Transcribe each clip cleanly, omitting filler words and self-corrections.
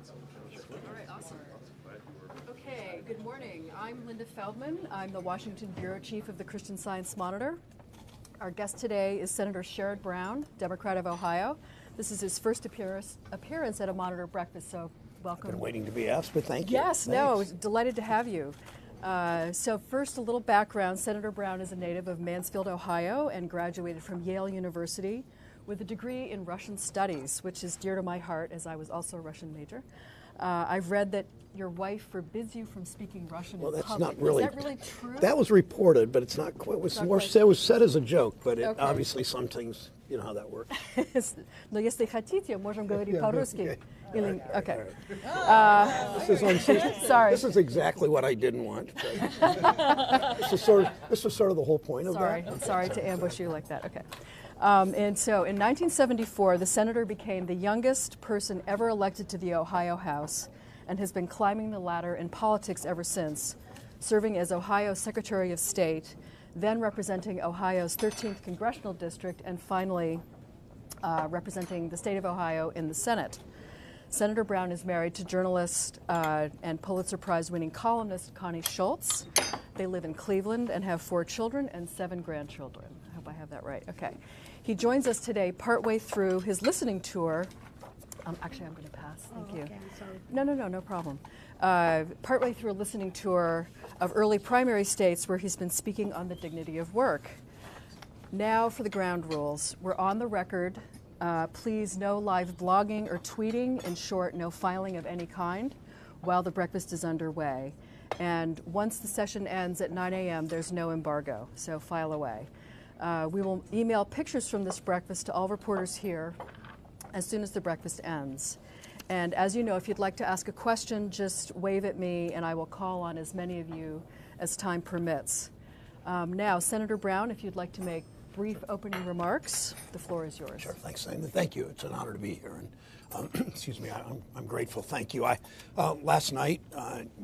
All right, awesome. Okay, good morning. I'm Linda Feldman. I'm the Washington Bureau Chief of the Christian Science Monitor. Our guest today is Senator Sherrod Brown, Democrat of Ohio. This is his first appearance at a Monitor breakfast, so welcome. I've been waiting to be asked, but thank you. Yes, no, delighted to have you. So first, a little background. Senator Brown is a native of Mansfield, Ohio, and graduated from Yale University with a degree in Russian studies, which is dear to my heart, as I was also a Russian major. I've read that your wife forbids you from speaking Russian in public. Well, that's not really. Is that really true? That was reported, but it's not quite. It was more. It was said as a joke, but it, Okay. obviously some things, you know how that works. Но если хотите, можем говорить по-русски. Okay. Sorry. This is exactly what I didn't want. This is sort of the whole point of Sorry. that. Sorry to ambush you like that. Okay. And so in 1974, the senator became the youngest person ever elected to the Ohio House and has been climbing the ladder in politics ever since, serving as Ohio Secretary of State, then representing Ohio's 13th Congressional District, and finally representing the state of Ohio in the Senate. Senator Brown is married to journalist and Pulitzer Prize-winning columnist Connie Schultz. They live in Cleveland and have 4 children and 7 grandchildren. I hope I have that right. Okay. He joins us today partway through his listening tour. Actually, I'm going to pass. Thank you. Okay, I'm sorry. No problem. Partway through a listening tour of early primary states where he's been speaking on the dignity of work. Now for the ground rules. We're on the record. Please, no live blogging or tweeting. In short, no filing of any kind while the breakfast is underway. And once the session ends at 9 a.m., there's no embargo, so file away. We will email pictures from this breakfast to all reporters here as soon as the breakfast ends. And as you know, if you'd like to ask a question, just wave at me and I will call on as many of you as time permits. Now, Senator Brown, if you'd like to make brief opening remarks, the floor is yours. Sure, thanks, Simon. Thank you. It's an honor to be here, and excuse me, I'm grateful. Thank you. Last night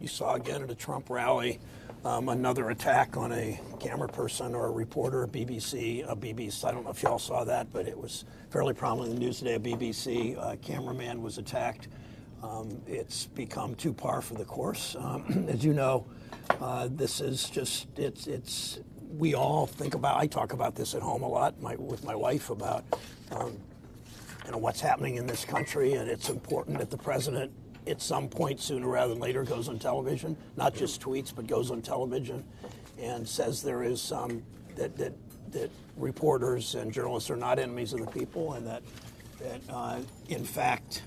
you saw again at a Trump rally another attack on a camera person or a reporter at BBC. I don't know if you all saw that, but it was fairly prominent in the news today. A BBC cameraman was attacked. It's become too par for the course. As you know, this is just it's. We all think about. I talk about this at home a lot with my wife about what's happening in this country, and it's important that the president, at some point sooner rather than later, goes on television, not just tweets, but goes on television and says there is that reporters and journalists are not enemies of the people, and that in fact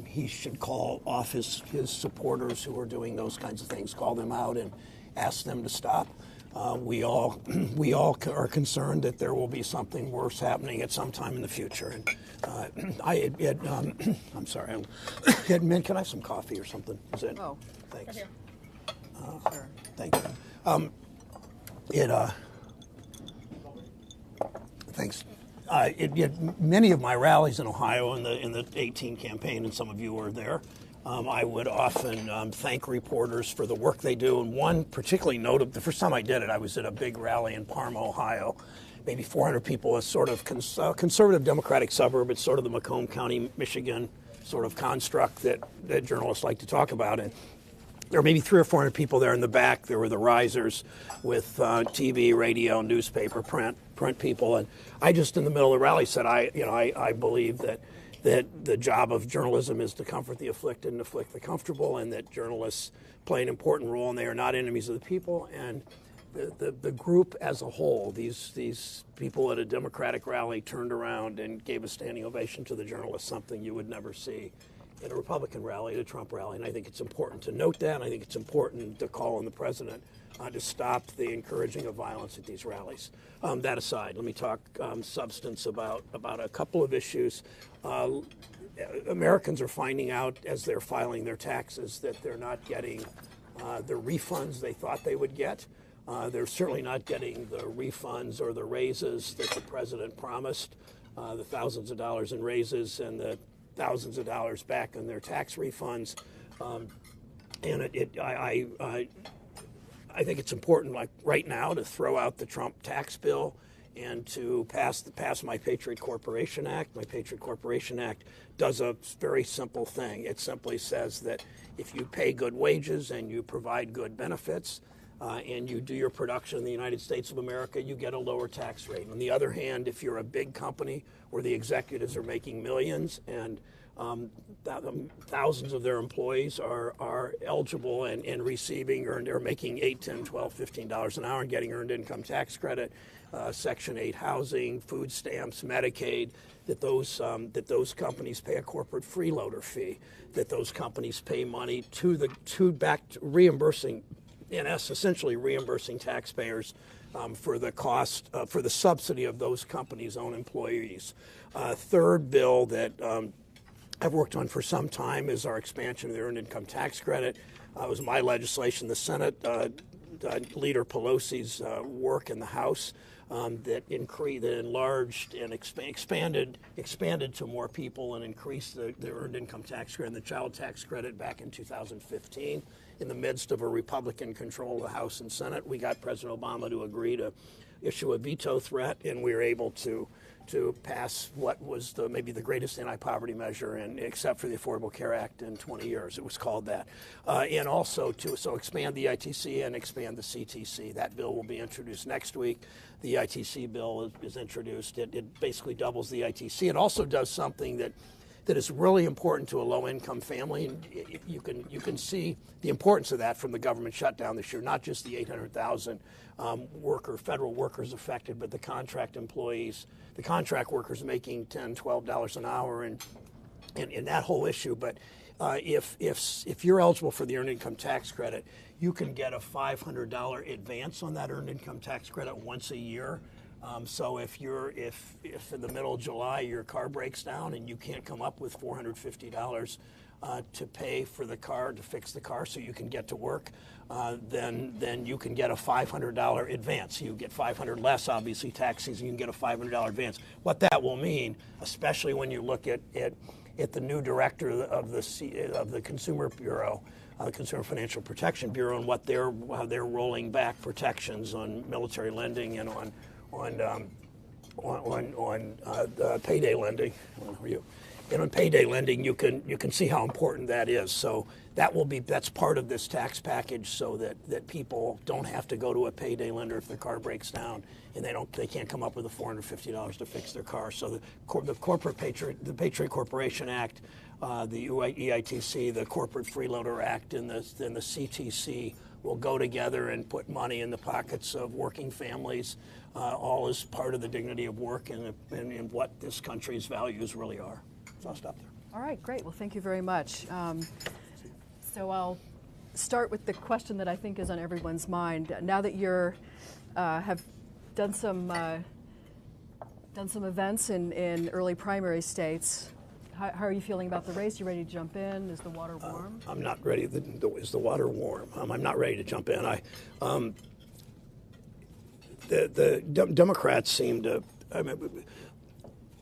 he should call off his supporters who are doing those kinds of things, call them out and ask them to stop. We all are concerned that there will be something worse happening at some time in the future. And I'm sorry. Mint, can I have some coffee or something? Is it? Oh, thanks. Sure. Thank you. Thanks. Many of my rallies in Ohio in the 2018 campaign, and some of you were there. I would often thank reporters for the work they do. And one particularly notable, the first time I did it, I was at a big rally in Parma, Ohio, maybe 400 people, a sort of conservative Democratic suburb. It's sort of the Macomb County, Michigan sort of construct that journalists like to talk about. And there were maybe 300 or 400 people there in the back. There were the risers with TV, radio, newspaper, print people. And I just, in the middle of the rally, said, I believe that the job of journalism is to comfort the afflicted and afflict the comfortable, and that journalists play an important role, and they are not enemies of the people. And the group as a whole, these people at a Democratic rally turned around and gave a standing ovation to the journalists, something you would never see at a Republican rally, at a Trump rally. And I think it's important to note that, and I think it's important to call on the president to stop the encouraging of violence at these rallies. That aside, let me talk substance about a couple of issues. Americans are finding out as they're filing their taxes that they're not getting the refunds they thought they would get. They're certainly not getting the refunds or the raises that the president promised, the thousands of dollars in raises and the thousands of dollars back in their tax refunds. I think it's important, like right now, to throw out the Trump tax bill and to pass my Patriot Corporation Act. My Patriot Corporation Act does a very simple thing. It simply says that if you pay good wages and you provide good benefits, and you do your production in the United States of America, you get a lower tax rate. On the other hand, if you're a big company where the executives are making millions and thousands of their employees are eligible and receiving or making $8, $10, $12, $15 an hour and getting earned income tax credit, Section 8 housing, food stamps, Medicaid, that those companies pay a corporate freeloader fee, that those companies pay money back to reimbursing, in essence, essentially reimbursing taxpayers for the cost, for the subsidy of those companies' own employees. Third bill that I've worked on for some time is our expansion of the Earned Income Tax Credit. It was my legislation, the Senate, Leader Pelosi's work in the House that enlarged and expanded to more people and increased the Earned Income Tax Credit and the Child Tax Credit back in 2015. In the midst of a Republican control of the House and Senate, we got President Obama to agree to issue a veto threat, and we were able to pass what was maybe the greatest anti-poverty measure, except for the Affordable Care Act in 20 years. It was called that. And also to expand the ITC and expand the CTC. That bill will be introduced next week. The ITC bill is introduced. It basically doubles the ITC. It also does something that is really important to a low-income family, and you can see the importance of that from the government shutdown this year. Not just the 800,000 federal workers affected, but the contract employees, the contract workers making $10, $12 an hour, and that whole issue. But if you're eligible for the Earned Income Tax Credit, you can get a $500 advance on that Earned Income Tax Credit once a year. So if in the middle of July your car breaks down and you can't come up with $450 to pay for the car, to fix the car so you can get to work, then you can get a $500 advance. You get $500 less, obviously, tax season. You can get a $500 advance. What that will mean, especially when you look at the new director of the Consumer Bureau, Consumer Financial Protection Bureau, and how they're rolling back protections on military lending and on payday lending. And on payday lending, you can see how important that is. So that's part of this tax package, so that people don't have to go to a payday lender if their car breaks down and they can't come up with the $450 to fix their car. So the Patriot Corporation Act, the EITC, the Corporate Freeloader Act, and the CTC will go together and put money in the pockets of working families, all as part of the dignity of work and what this country's values really are. So I'll stop there. All right, great. Well, thank you very much. So I'll start with the question that I think is on everyone's mind. Now that you're have done some events in early primary states, how are you feeling about the race? You ready to jump in? Is the water warm? I'm not ready. Is the water warm? I'm not ready to jump in. The Democrats seem to.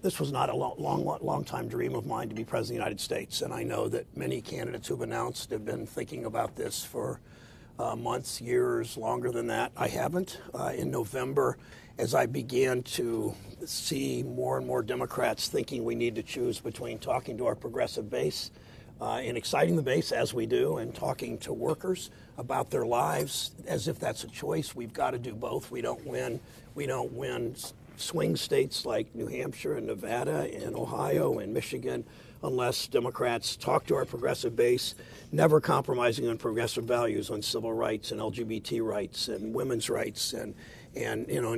This was not a long time dream of mine to be president of the United States, and I know that many candidates who've announced have been thinking about this for months, years, longer than that. I haven't. In November, as I began to see more and more Democrats thinking we need to choose between talking to our progressive base and exciting the base, as we do, and talking to workers about their lives as if that's a choice, we've got to do both. We don't win swing states like New Hampshire and Nevada and Ohio and Michigan unless Democrats talk to our progressive base, never compromising on progressive values, on civil rights and LGBT rights and women's rights and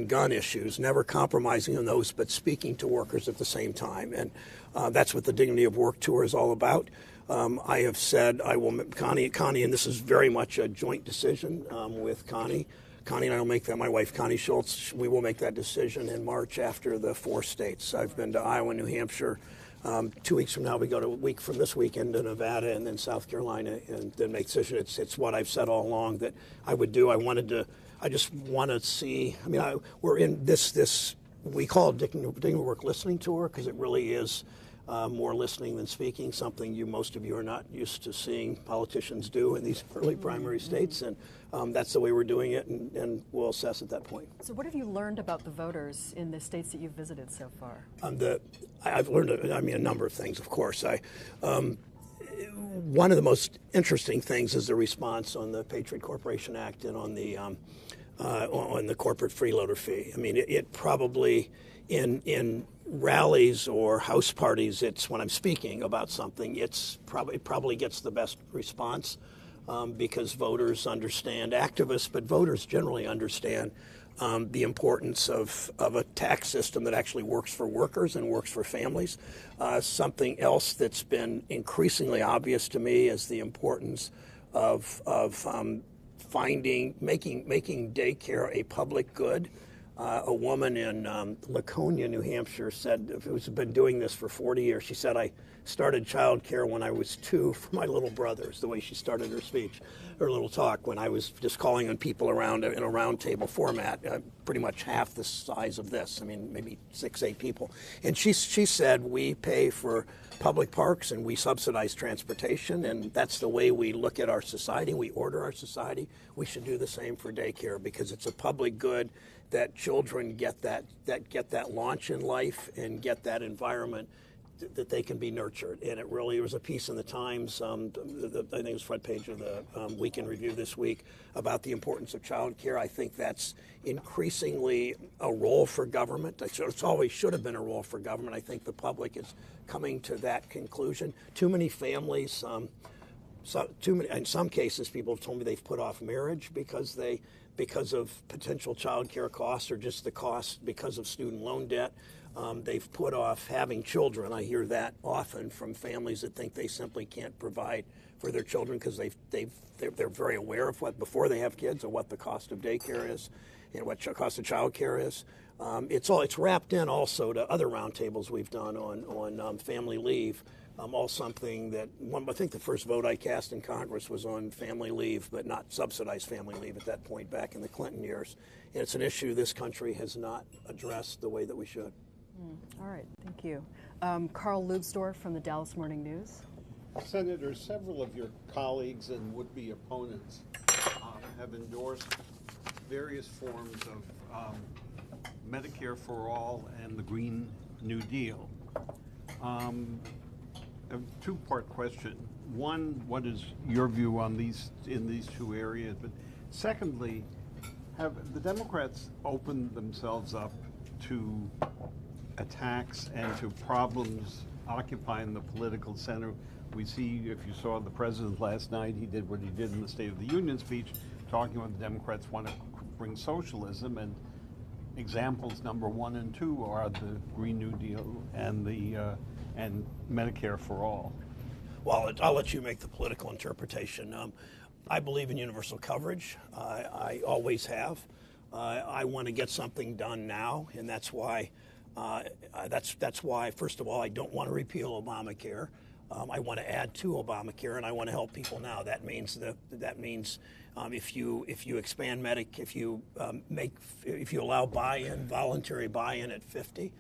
gun issues, never compromising on those, but speaking to workers at the same time. And that's what the Dignity of Work Tour is all about. I have said I will, Connie, and this is very much a joint decision with Connie. Connie and I will make that, my wife, Connie Schultz, we will make that decision in March after the 4 states. I've been to Iowa, New Hampshire. 2 weeks from now, we go to a week from this weekend to Nevada and then South Carolina and then make a decision. It's what I've said all along that I would do. I just want to see, we're in this we call it Dignity Work Listening Tour because it really is more listening than speaking, something most of you are not used to seeing politicians do in these early primary states, and that's the way we're doing it, and we'll assess at that point. So what have you learned about the voters in the states that you've visited so far? I've learned, a number of things, of course. One of the most interesting things is the response on the Patriot Corporation Act and on the corporate freeloader fee. I mean, it probably in rallies or house parties, it's when I'm speaking about something, it probably gets the best response because voters understand, activists, but voters generally understand the importance of a tax system that actually works for workers and works for families. Something else that's been increasingly obvious to me is the importance of making daycare a public good. A woman in Laconia, New Hampshire, said, who's been doing this for 40 years, she said, I started child care when I was 2 for my little brothers, the way she started her speech, her little talk, when I was just calling on people around in a round table format, pretty much half the size of this. I mean, maybe 6, 8 people. And she said, we pay for public parks and we subsidize transportation, and that's the way we look at our society, we order our society. We should do the same for daycare because it's a public good that children get that launch in life and get that environment that they can be nurtured. And it really was a piece in the Times, I think it was front page of the Weekend Review this week, about the importance of child care. I think that's increasingly a role for government. It's always should have been a role for government. I think the public is coming to that conclusion. Too many families, in some cases, people have told me they've put off marriage because of potential child care costs or just the cost because of student loan debt. They've put off having children. I hear that often from families that think they simply can't provide for their children because they're very aware of what, before they have kids, of what the cost of daycare is and what the cost of child care is. It's wrapped in also to other roundtables we've done on family leave. All something that I think the first vote I cast in Congress was on family leave, but not subsidized family leave at that point back in the Clinton years. And it's an issue this country has not addressed the way that we should. All right, thank you. Carl Lubsdorff from the Dallas Morning News. Senator, several of your colleagues and would-be opponents have endorsed various forms of Medicare for All and the Green New Deal. A two-part question. One, what is your view on these 2 areas? But secondly, have the Democrats opened themselves up to attacks and to problems occupying the political center? We see, if you saw the president last night, he did what he did in the State of the Union speech, talking about the Democrats want to bring socialism, and examples number 1 and 2 are the Green New Deal and and Medicare for All. Well, I'll let you make the political interpretation. I believe in universal coverage. I always have. I want to get something done now, and that's why. That's why. First of all, I don't want to repeal Obamacare. I want to add to Obamacare, and I want to help people now. That means if you expand if you allow buy-in, voluntary buy-in at 50.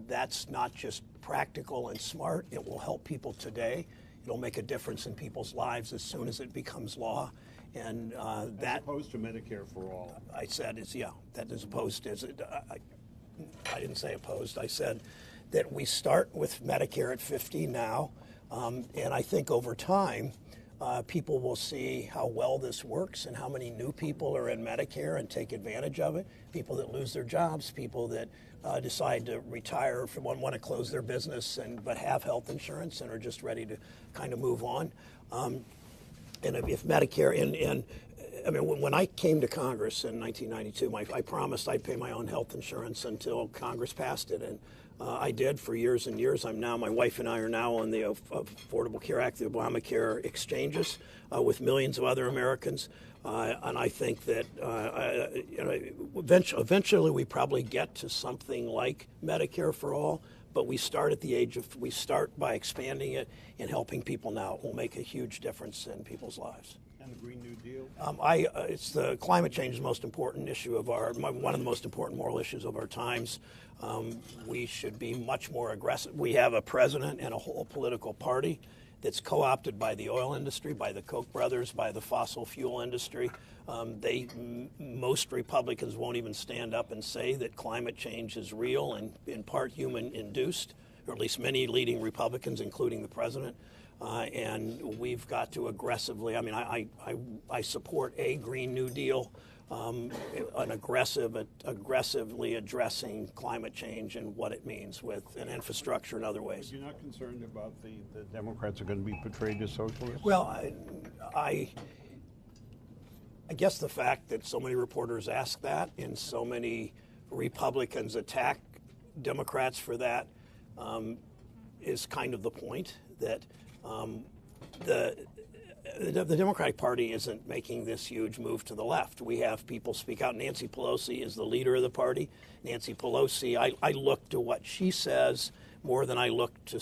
That's not just practical and smart. It will help people today. It'll make a difference in people's lives as soon as it becomes law. And as opposed to Medicare for All. I said that is opposed to. I didn't say opposed. I said that we start with Medicare at 50 now, and I think over time people will see how well this works and how many new people are in Medicare and take advantage of it. People that lose their jobs, people that decide to retire from want to close their business but have health insurance and are just ready to kind of move on. And if Medicare I mean, when I came to Congress in 1992, I promised I'd pay my own health insurance until Congress passed it, and I did for years and years. My wife and I are now on the Affordable Care Act, the Obamacare exchanges, with millions of other Americans, and I think that eventually we probably get to something like Medicare for All. But we start by expanding it and helping people now. It will make a huge difference in people's lives. and the Green New Deal? It's the climate change is the most important issue of one of the most important moral issues of our times. We should be much more aggressive. We have a president and a whole political party that's co-opted by the oil industry, by the Koch brothers, by the fossil fuel industry. Most Republicans won't even stand up and say that climate change is real and in part human-induced, or at least many leading Republicans, including the president. And we've got to aggressively, I support a Green New Deal, aggressively addressing climate change and what it means with an infrastructure and other ways. You're not concerned about the Democrats are going to be portrayed as socialists? Well, I guess the fact that so many reporters ask that and so many Republicans attack Democrats for that is kind of the point, that the Democratic Party isn't making this huge move to the left. We have people speak out. Nancy Pelosi is the leader of the party. Nancy Pelosi, I look to what she says more than I look to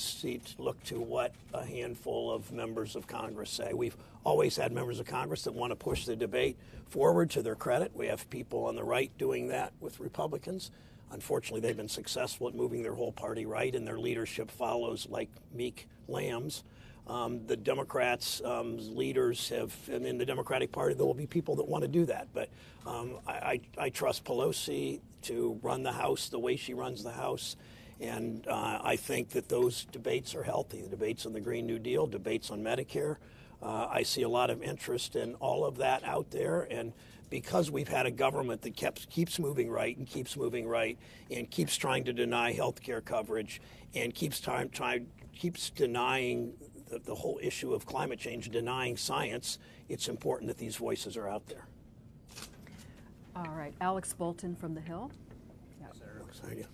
what a handful of members of Congress say. We've always had members of Congress that want to push the debate forward, to their credit. We have people on the right doing that with Republicans. Unfortunately, they've been successful at moving their whole party right, and their leadership follows like meek lambs. The Democrats' leaders have, and in the Democratic Party, there will be people that want to do that. But I trust Pelosi to run the House the way she runs the House. And I think that those debates are healthy. The debates on the Green New Deal, debates on Medicare. I see a lot of interest in all of that out there. And because we've had a government that keeps moving right and keeps moving right and keeps trying to deny health care coverage and keeps denying the whole issue of climate change, denying science, it's important that these voices are out there. All right, Alex Bolton from The Hill. Yeah. Senator.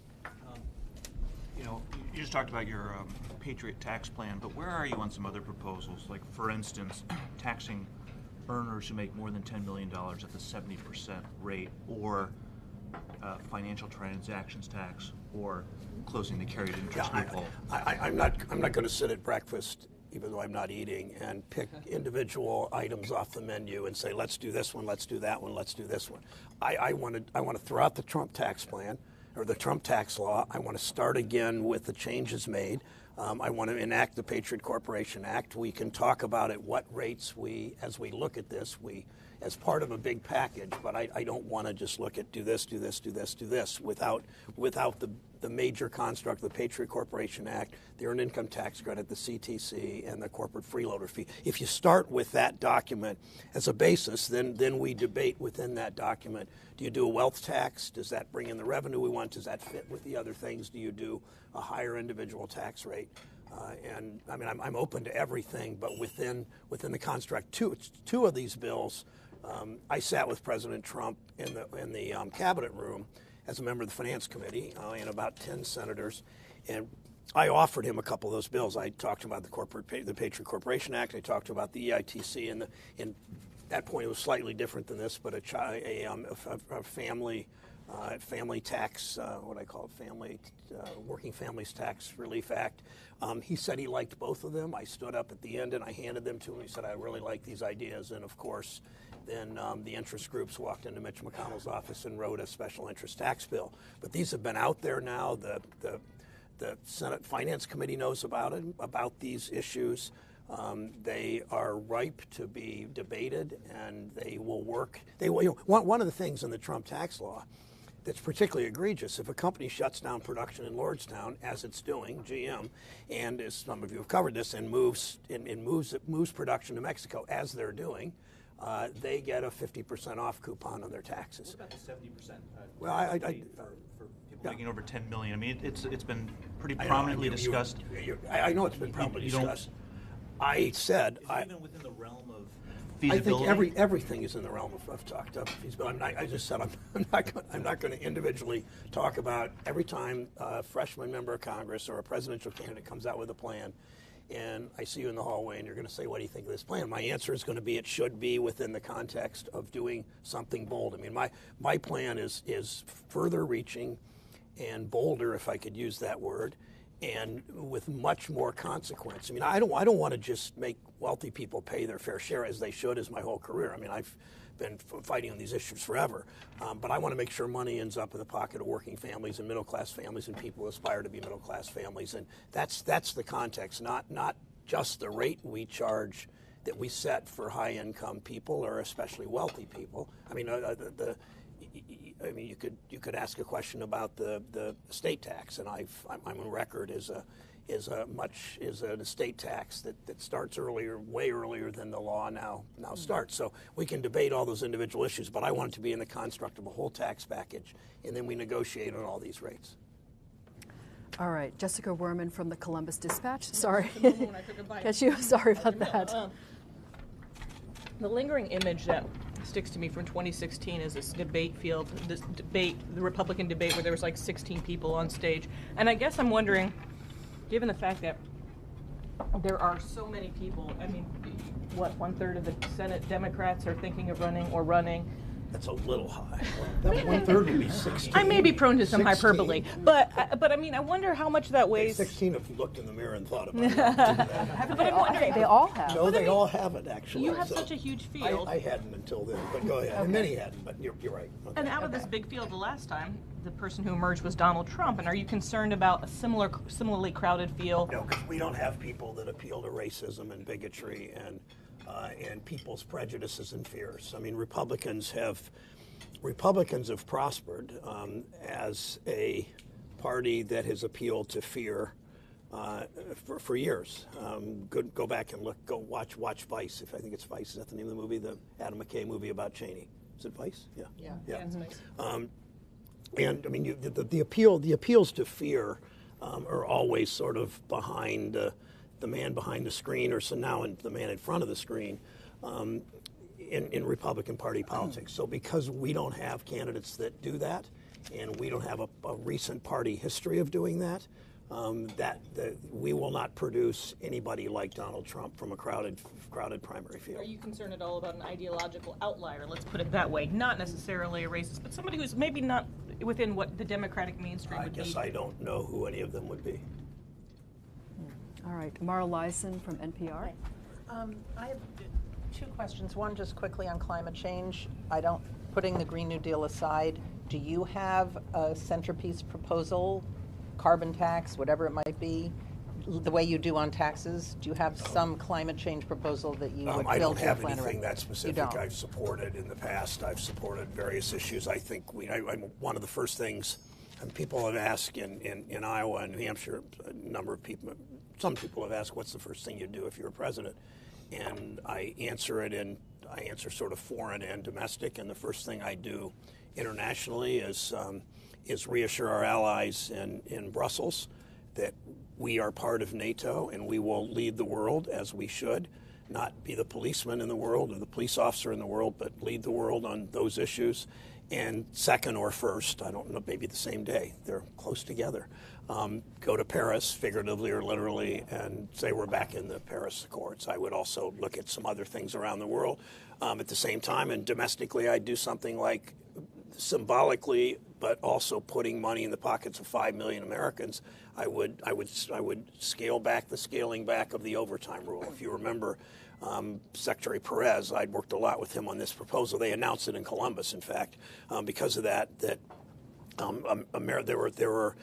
You know, you just talked about your Patriot tax plan, but where are you on some other proposals? Like, for instance, taxing earners who make more than $10 million at the 70% rate, or financial transactions tax, or closing the carried interest loophole. I'm not going to sit at breakfast, even though I'm not eating, and pick individual items off the menu and say, let's do this one, let's do that one, let's do this one. I want to throw out the Trump tax plan, or the Trump tax law. I want to start again with the changes made. I want to enact the Patriot Corporation Act. We can talk about at what rates as we look at this, as part of a big package, but I don't want to just look at do this, do this, do this, do this, without the major construct of the Patriot Corporation Act, the Earned Income Tax Credit, the CTC, and the corporate freeloader fee. If you start with that document as a basis, then we debate within that document. Do you do a wealth tax? Does that bring in the revenue we want? Does that fit with the other things? Do you do a higher individual tax rate? And I mean, I'm open to everything, but within the construct, two of these bills, I sat with President Trump in the cabinet room as a member of the Finance Committee, and about 10 senators, and I offered him a couple of those bills. I talked about the Patriot Corporation Act. I talked about the EITC, and at that point it was slightly different than this, but a family tax, what I call it, Working Families Tax Relief Act. He said he liked both of them. I stood up at the end and I handed them to him. He said, I really like these ideas. And of course, then the interest groups walked into Mitch McConnell's office and wrote a special interest tax bill. But these have been out there now. The Senate Finance Committee knows about these issues. They are ripe to be debated, and they will work. One of the things in the Trump tax law that's particularly egregious, if a company shuts down production in Lordstown, as it's doing, GM, and as some of you have covered this, and moves production to Mexico, as they're doing, they get a 50% off coupon on their taxes. What about the 70%? Well, for people making over $10 million. I mean, it's been pretty prominently discussed. I know it's been prominently discussed. I said, even within the realm of feasibility? I think everything is in the realm of talked up feasibility. I just said I'm not going to individually talk about every time a freshman member of Congress or a presidential candidate comes out with a plan, and I see you in the hallway and you're going to say, what do you think of this plan? My answer is going to be, it should be within the context of doing something bold. I mean, my plan is further reaching and bolder, if I could use that word, and with much more consequence. I mean, I don't want to just make wealthy people pay their fair share, as they should, as my whole career. I mean, I've been fighting on these issues forever, but I want to make sure money ends up in the pocket of working families and middle-class families and people who aspire to be middle-class families, and that's the context, not just the rate we charge that we set for high-income people or especially wealthy people. I mean, you could ask a question about the estate tax, and I'm on record as an estate tax that starts earlier, way earlier than the law now starts. So we can debate all those individual issues, but I want it to be in the construct of a whole tax package, and then we negotiate on all these rates. All right, Jessica Werman from the Columbus Dispatch. Sorry, When I took a bite. catch you. Sorry about that. The lingering image that sticks to me from 2016 is this debate field, the Republican debate where there was like 16 people on stage. And I guess I'm wondering, given the fact that there are so many people, I mean, what, 1/3 of the Senate Democrats are thinking of running. That's a little high. That 1/3 would be 16. I may be prone to some 16. hyperbole, but I mean, I wonder how much that weighs. 16 if you looked in the mirror and thought about it. But I'm wondering, They all have. No, they all haven't, actually. you have so such a huge field. I hadn't until then, but go ahead. And many hadn't, but you're right. Okay. And out of this big field the last time, the person who emerged was Donald Trump. And are you concerned about a similarly crowded field? No, because we don't have people that appeal to racism and bigotry and people's prejudices and fears. I mean, Republicans have prospered as a party that has appealed to fear for years. Go back and watch Vice. If I think it's Vice, is that the name of the movie? The Adam McKay movie about Cheney. Is it Vice? Yeah. It's nice. And I mean, the appeals to fear are always sort of behind the man behind the screen, or so now the man in front of the screen. In Republican Party politics. So because we don't have candidates that do that, and we don't have a recent party history of doing that, we will not produce anybody like Donald Trump from a crowded primary field. Are you concerned at all about an ideological outlier, let's put it that way? Not necessarily a racist, but somebody who's maybe not within what the Democratic mainstream would be. I guess I don't know who any of them would be. All right, Mara Lyson from NPR. I have two questions. One, just quickly on climate change. Putting the Green New Deal aside, do you have a centerpiece proposal, carbon tax, whatever it might be, the way you do on taxes? Do you have some climate change proposal that you would I build don't your have plan anything around? that specific. I've supported in the past. I've supported various issues. I think I'm one of the first things, and people have asked in Iowa and New Hampshire, some people have asked, what's the first thing you'd do if you were president? And I answer sort of foreign and domestic, and the first thing I do internationally is reassure our allies in Brussels that we are part of NATO and we will lead the world as we should, not be the policeman in the world or the police officer in the world, but lead the world on those issues. And second or first, I don't know, maybe the same day, they're close together, go to Paris, figuratively or literally, and say we're back in the Paris Accords. I would also look at some other things around the world at the same time, and domestically I'd do something like symbolically, but also putting money in the pockets of 5 million Americans. I would scale back the scaling back of the overtime rule. If you remember, Secretary Perez, I'd worked a lot with him on this proposal. They announced it in Columbus, in fact, because of that there were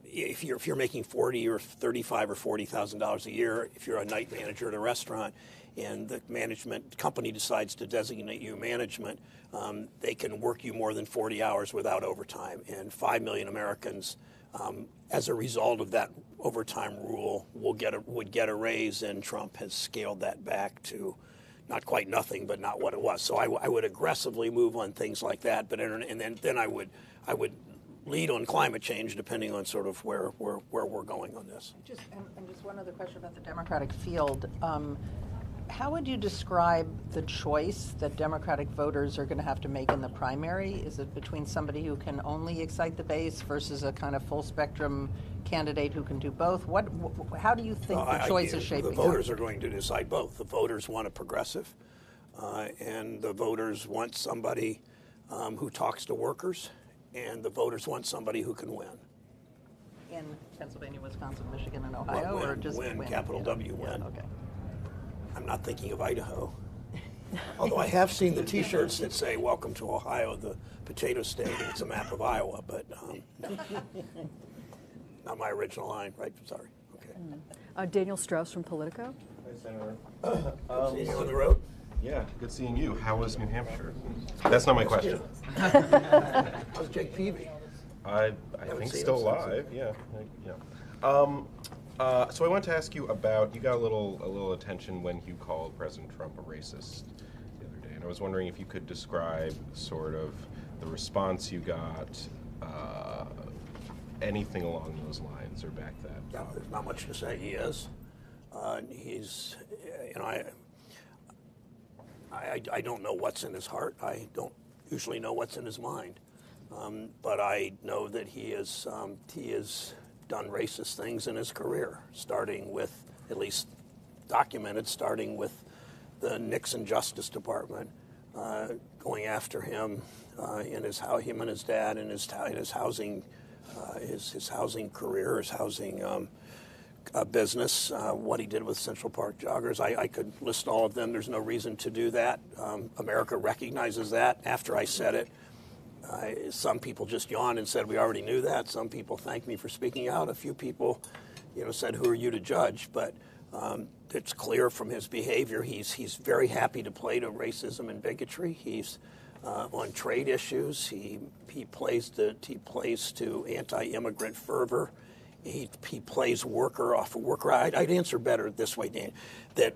if you're making $40,000 or $35,000 or $40,000 a year, if you're a night manager at a restaurant, and the management company decides to designate you management, they can work you more than 40 hours without overtime. And 5 million Americans, as a result of that overtime rule, would get a raise, and Trump has scaled that back to not quite nothing, but not what it was. So I would aggressively move on things like that, but then I would lead on climate change, depending on sort of where we're going on this. Just one other question about the Democratic field. How would you describe the choice that Democratic voters are going to have to make in the primary? Is it between somebody who can only excite the base versus a kind of full spectrum candidate who can do both? How do you think the choice is shaping up? The voters are going to decide both. The voters want a progressive, and the voters want somebody who talks to workers, and the voters want somebody who can win. in Pennsylvania, Wisconsin, Michigan, and Ohio, or just win, win? capital W, win. Okay. I'm not thinking of Idaho. Although I have seen the T-shirts that say "Welcome to Ohio," the potato state. It's a map of Iowa, but not my original line, right? Sorry. Okay. Daniel Strauss from Politico. Hi, Senator. Seeing you on the road. Yeah, good seeing you. How was New Hampshire? That's not my question. How's Jake Peavy? I think still alive. Yeah. So I wanted to ask you about, you got a little attention when you called President Trump a racist the other day, and I was wondering if you could describe sort of the response you got, anything along those lines, or back that. Yeah, there's not much to say. He is. He's, I don't know what's in his heart. I don't usually know what's in his mind. But I know that he has done racist things in his career, starting with, at least documented, starting with the Nixon Justice Department going after him in him and his dad in his housing his housing career, his housing business, what he did with Central Park joggers. I could list all of them. There's no reason to do that. America recognizes that. After I said it, some people just yawned and said, we already knew that. Some people thanked me for speaking out. A few people, said, who are you to judge? But it's clear from his behavior, he's very happy to play to racism and bigotry. He's on trade issues. He plays to anti-immigrant fervor. He plays worker off of worker. I'd answer better this way, Dan, that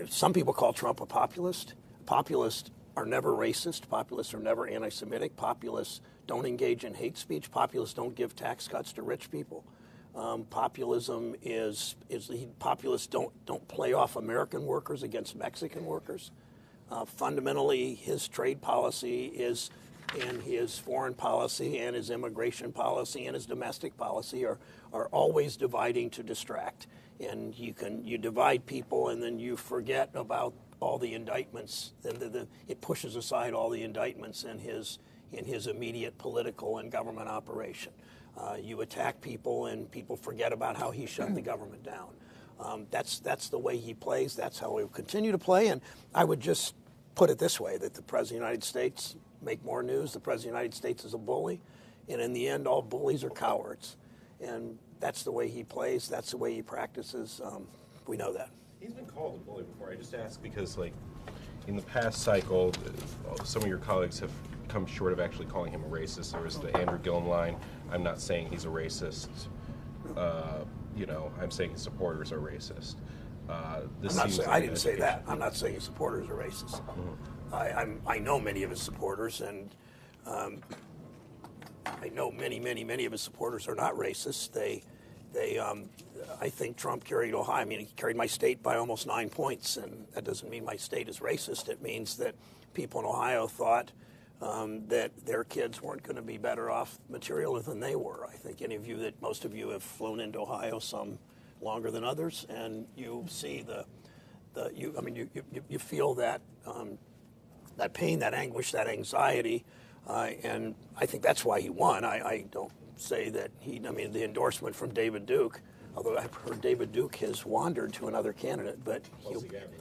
some people call Trump a populist. Populists are never racist. Populists are never anti-Semitic. Populists don't engage in hate speech. Populists don't give tax cuts to rich people. Populism populists don't play off American workers against Mexican workers. Fundamentally, his trade policy and his foreign policy and his immigration policy and his domestic policy are always dividing to distract. And you divide people and then you forget about all the indictments. It pushes aside all the indictments in his immediate political and government operation. You attack people and people forget about how he shut the government down. That's the way he plays. That's how he will continue to play. And I would just put it this way, that the President of the United States make more news. The President of the United States is a bully. And in the end, all bullies are cowards. And that's the way he plays. That's the way he practices. We know that. He's been called a bully before. I just asked because, in the past cycle, some of your colleagues have come short of actually calling him a racist. There was the Andrew Gillum line. I'm not saying he's a racist. I'm saying his supporters are racist. I didn't say that. I'm not saying his supporters are racist. Mm-hmm. I know many of his supporters, and I know many of his supporters are not racist. I think Trump carried Ohio. I mean, he carried my state by almost 9 points, and that doesn't mean my state is racist. It means that people in Ohio thought that their kids weren't going to be better off materially than they were. I think most of you have flown into Ohio, some longer than others, and you see you feel that that pain, that anguish, that anxiety, and I think that's why he won. I don't say that the endorsement from David Duke, although I've heard David Duke has wandered to another candidate, but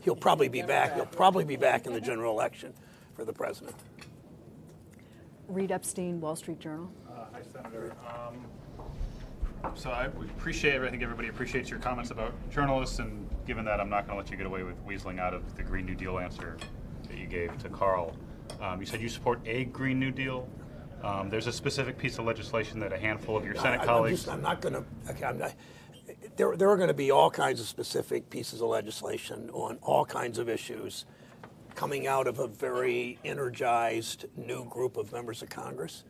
he'll probably be back. He'll probably be back in the general election for the president. Reed Epstein, Wall Street Journal. Hi, Senator. So I think everybody appreciates your comments about journalists, and given that, I'm not going to let you get away with weaseling out of the Green New Deal answer that you gave to Carl. You said you support a Green New Deal. There's a specific piece of legislation that a handful of your Senate colleagues... I'm not going to... Okay, there are going to be all kinds of specific pieces of legislation on all kinds of issues coming out of a very energized new group of members of Congress.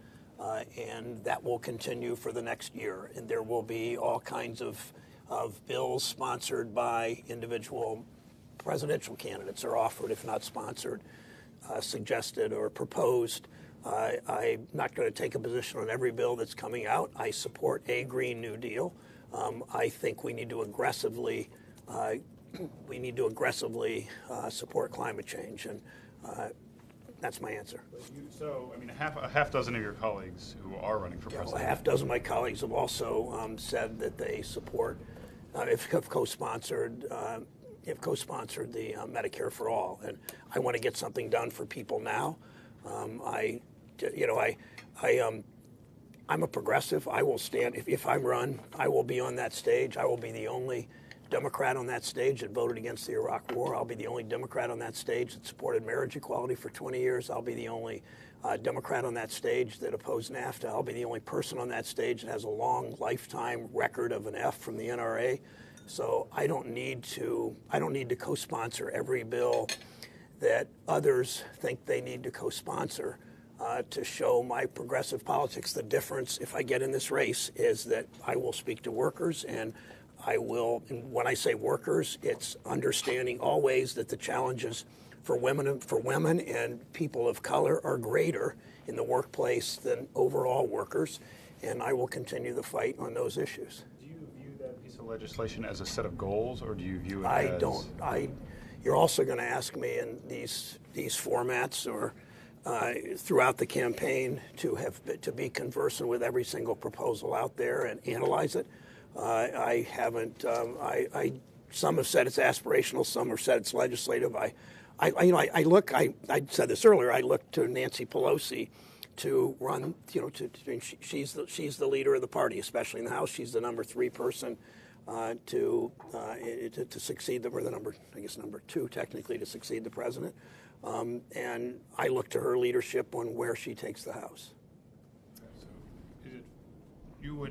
And that will continue for the next year. And there will be all kinds of bills sponsored by individual presidential candidates, or offered, if not sponsored, suggested or proposed. I'm not going to take a position on every bill that's coming out. I support a Green New Deal. I think we need to aggressively support climate change. And That's my answer. So, I mean, a half dozen of your colleagues who are running for president. Well, a half dozen of my colleagues have also said that they support, have co-sponsored the Medicare for All, and I want to get something done for people now. I'm a progressive. I will stand if I'm run. I will be on that stage. I will be the only Democrat on that stage that voted against the Iraq War. I'll be the only Democrat on that stage that supported marriage equality for 20 years. I'll be the only Democrat on that stage that opposed NAFTA. I'll be the only person on that stage that has a long lifetime record of an F from the NRA. So I don't need to co-sponsor every bill that others think they need to co-sponsor to show my progressive politics. The difference, if I get in this race, is that I will speak to workers, and I will, and when I say workers, it's understanding always that the challenges for women and people of color are greater in the workplace than overall workers, and I will continue the fight on those issues. Do you view that piece of legislation as a set of goals, or do you view it I don't. You're also going to ask me in these formats or throughout the campaign to be conversant with every single proposal out there and analyze it. I haven't. Some have said it's aspirational. Some have said it's legislative. I said this earlier. I look to Nancy Pelosi to run. She's the leader of the party, especially in the House. She's the number 3 person to succeed or the number 2 technically to succeed the president. And I look to her leadership on where she takes the House. So,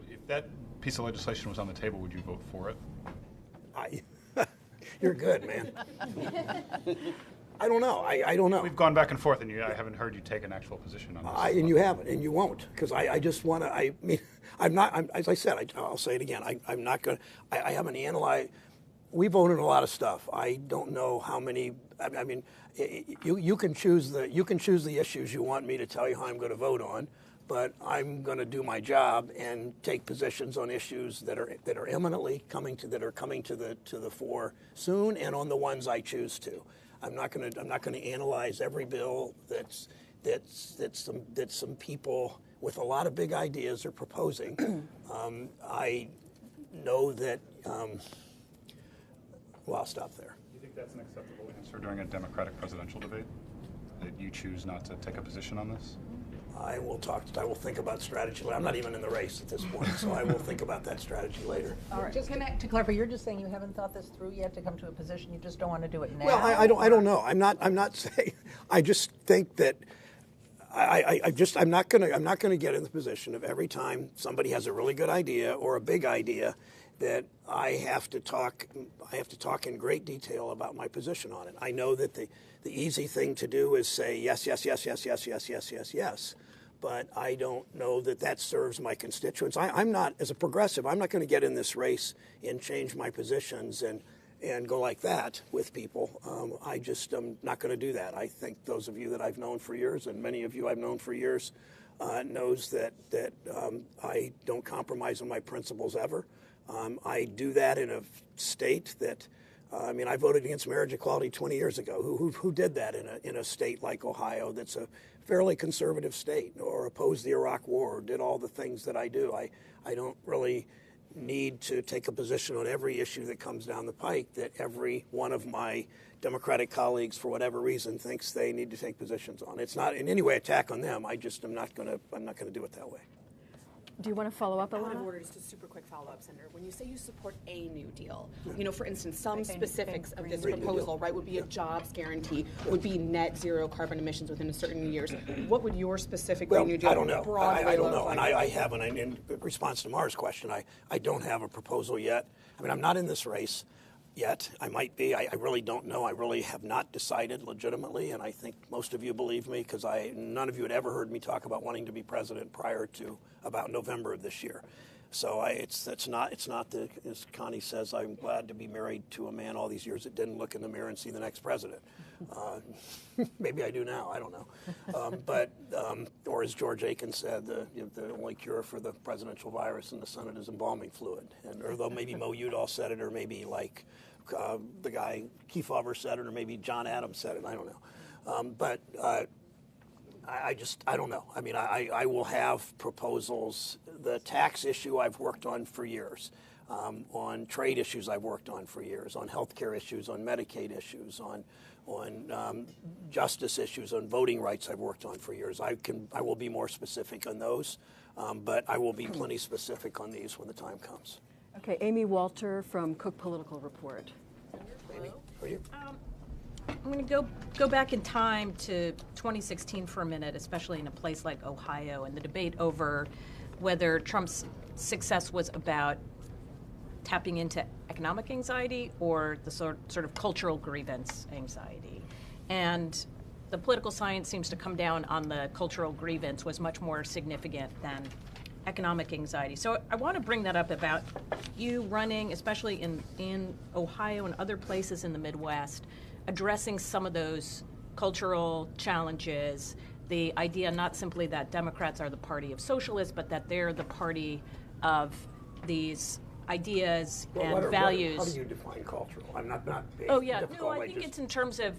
if that piece of legislation was on the table, would you vote for it? You're good, man. I don't know. I don't know. We've gone back and forth, and I haven't heard you take an actual position on this. And you haven't, and you won't, because I just want to. I mean, I'm not. As I said, I'll say it again. I'm not going. I haven't analyzed. We voted on a lot of stuff. I don't know how many. I mean, you can choose the issues you want me to tell you how I'm going to vote on, but I'm going to do my job and take positions on issues that are imminently coming to the fore soon, and on the ones I choose to. I'm not going to analyze every bill that some people with a lot of big ideas are proposing. I know that. Well, I'll stop there. Do you think that's an acceptable answer during a Democratic presidential debate? That you choose not to take a position on this? I will think about strategy later. I'm not even in the race at this point, so I will think about that strategy later. All right. Just to clarify, you're just saying you haven't thought this through yet to come to a position. You just don't want to do it now. Well, I don't know. I'm not saying. I just think that I'm not going to get in the position of every time somebody has a really good idea or a big idea that I have to talk in great detail about my position on it. I know that the easy thing to do is say yes, yes, yes, yes, yes, yes, yes, yes, yes. But I don't know that serves my constituents. I'm not, as a progressive, I'm not going to get in this race and change my positions and go like that with people. I just am not going to do that. I think those of you that I've known for years, and many of you I've known for years, knows that I don't compromise on my principles ever. I do that in a state that, I voted against marriage equality 20 years ago. Who did that in a state like Ohio that's a fairly conservative state, or opposed the Iraq War, or did all the things that I do? I don't really need to take a position on every issue that comes down the pike that every one of my Democratic colleagues, for whatever reason, thinks they need to take positions on. It's not in any way attack on them. I'm not going to do it that way. Do you want to follow up a Out of little? order, just a super quick follow-up, Senator. When you say you support a New Deal, for instance, some specifics of this proposal, right, would be a jobs guarantee, would be net zero carbon emissions within a certain years. What would your specific Green New Deal I don't know. broadly I don't look know, like? and I haven't. In response to Mara's question, I don't have a proposal yet. I'm not in this race yet. I might be. I really don't know. I really have not decided legitimately, and I think most of you believe me because none of you had ever heard me talk about wanting to be president prior to about November of this year. So it's not the, as Connie says, I'm glad to be married to a man all these years that didn't look in the mirror and see the next president. Maybe I do now. I don't know. Or as George Aiken said, the only cure for the presidential virus in the Senate is embalming fluid. Or though maybe Mo Udall said it, or maybe like the guy Kefauver said it, or maybe John Adams said it. I don't know. I don't know. I mean, I will have proposals. The tax issue I've worked on for years. On trade issues I've worked on for years, on healthcare issues, on Medicaid issues, on justice issues, on voting rights I've worked on for years. I will be more specific on those, but I will be plenty specific on these when the time comes. Okay, Amy Walter from Cook Political Report. Amy, are you? I'm going to go back in time to 2016 for a minute, especially in a place like Ohio, and the debate over whether Trump's success was about tapping into economic anxiety or the sort of cultural grievance anxiety. And the political science seems to come down on the cultural grievance was much more significant than economic anxiety. So I want to bring that up about you running, especially in Ohio and other places in the Midwest, addressing some of those cultural challenges, the idea not simply that Democrats are the party of socialists, but that they're the party of these ideas and values. How do you define cultural? I'm not being Oh yeah, difficult. no, I think it's in terms of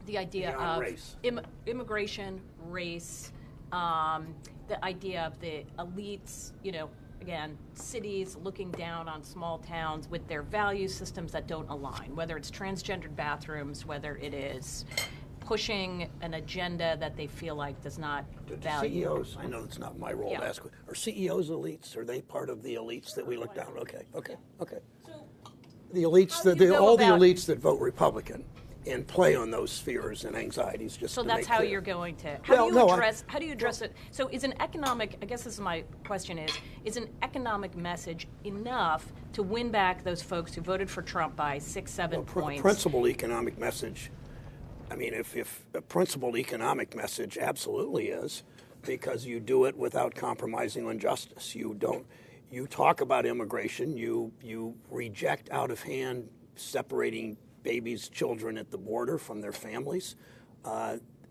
the idea beyond of race. Immigration, race, the idea of the elites, again, cities looking down on small towns with their value systems that don't align, whether it's transgendered bathrooms, whether it is pushing an agenda that they feel like does not value. CEOs, I know it's not my role to ask, are CEOs elites? Are they part of the elites that we look down? Okay. The elites, all the elites that vote Republican and play on those fears and anxieties. Just so to that's make how clear. you're going to. How do you address it? So is an economic? I guess this is my question: is an economic message enough to win back those folks who voted for Trump by 6-7 points? The principled economic message. I mean, if a principled economic message absolutely is, because you do it without compromising on justice. You talk about immigration. You reject out of hand separating babies, children at the border from their families.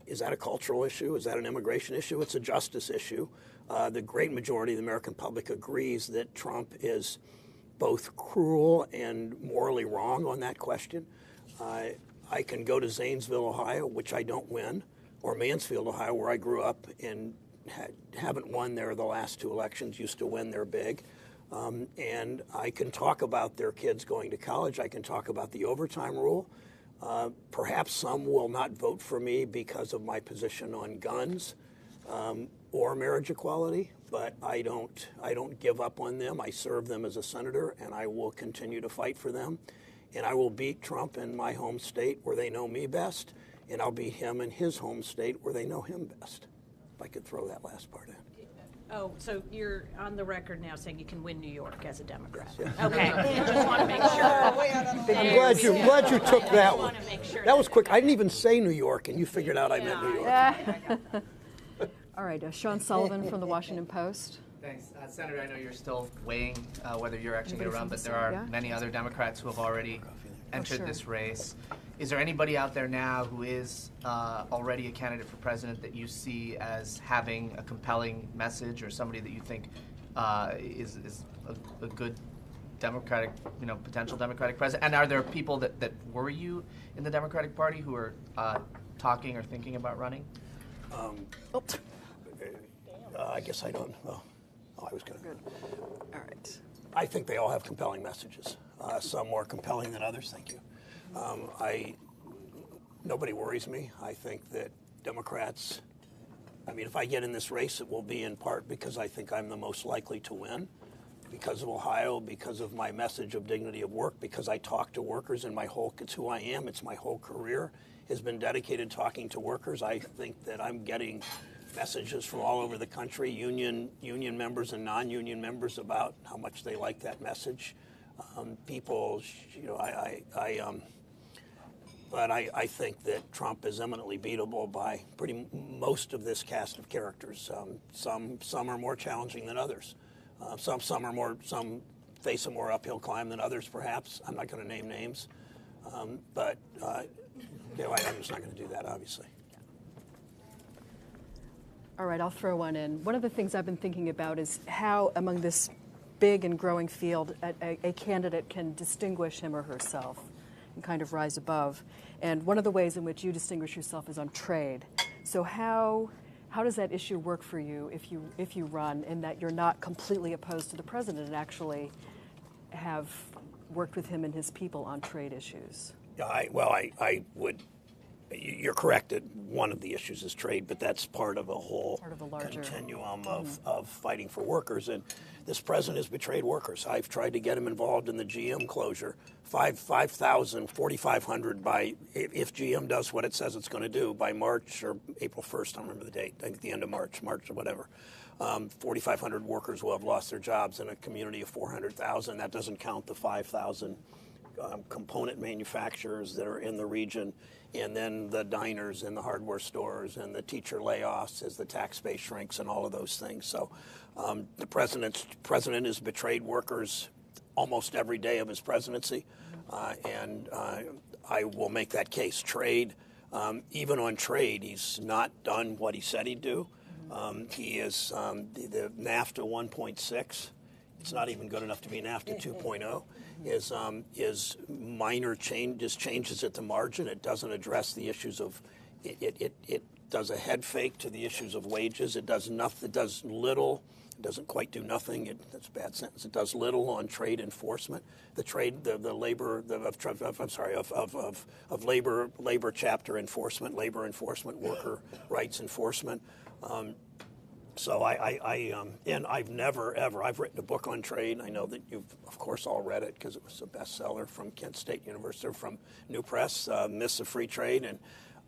Is that a cultural issue? Is that an immigration issue? It's a justice issue. The great majority of the American public agrees that Trump is both cruel and morally wrong on that question. I can go to Zanesville, Ohio, which I don't win, or Mansfield, Ohio, where I grew up and haven't won there the last two elections, used to win there big. And I can talk about their kids going to college. I can talk about the overtime rule. Perhaps some will not vote for me because of my position on guns or marriage equality, but I don't give up on them. I serve them as a senator, and I will continue to fight for them. And I will beat Trump in my home state where they know me best, and I'll beat him in his home state where they know him best. If I could throw that last part in. Oh, so you're on the record now saying you can win New York as a Democrat. Yes, Okay, I just want to make sure. I'm glad you took that one. That was quick. I didn't even say New York, and you figured out I meant New York. All right, Sean Sullivan from the Washington Post. Thanks. Senator, I know you're still weighing whether you're actually going to run, but there Anybody are from the many other Democrats who have already entered sure. this race. Is there anybody out there now who is already a candidate for president that you see as having a compelling message, or somebody that you think is a good Democratic, potential Democratic president? And are there people that worry you in the Democratic Party who are talking or thinking about running? I guess I don't. Well, I was going to. All right. I think they all have compelling messages. Some more compelling than others. Thank you. Nobody worries me. I think that Democrats. I mean, if I get in this race, it will be in part because I think I'm the most likely to win, because of Ohio, because of my message of dignity of work, because I talk to workers, and it's who I am. It's my whole career has been dedicated talking to workers. I think that I'm getting messages from all over the country, union members and non-union members, about how much they like that message. People, but I think that Trump is eminently beatable by most of this cast of characters. Some are more challenging than others. Some face a more uphill climb than others, perhaps. I'm not going to name names, but I'm just not going to do that, obviously. All right, I'll throw one in. One of the things I've been thinking about is how, among this big and growing field, a candidate can distinguish him or herself and kind of rise above. And one of the ways in which you distinguish yourself is on trade. So how How does that issue work for you if you run, in that you're not completely opposed to the president and actually have worked with him and his people on trade issues? Yeah, I would. You're correct that one of the issues is trade, but that's part of a whole larger continuum of fighting for workers. And this president has betrayed workers. I've tried to get him involved in the GM closure. 5,000, 4,500 by, if GM does what it says it's going to do, by March or April 1st, I don't remember the date, I think the end of March or whatever. 4,500 workers will have lost their jobs in a community of 400,000. That doesn't count the 5,000 component manufacturers that are in the region, and then the diners and the hardware stores and the teacher layoffs as the tax base shrinks and all of those things. So the president has betrayed workers almost every day of his presidency, and I will make that case. Trade, even on trade, he's not done what he said he'd do. He is the NAFTA 1.6. It's not even good enough to be NAFTA 2.0. Is minor changes at the margin. It doesn't address the issues of it does a head fake to the issues of wages. It does nothing. It does little. It doesn't quite do nothing. That's a bad sentence. It does little on trade enforcement. Labor chapter enforcement, labor enforcement, worker rights enforcement. So and I've never, ever, I've written a book on trade. I know that you've, of course, all read it because it was a bestseller from Kent State University, from New Press, Myths of Free Trade. And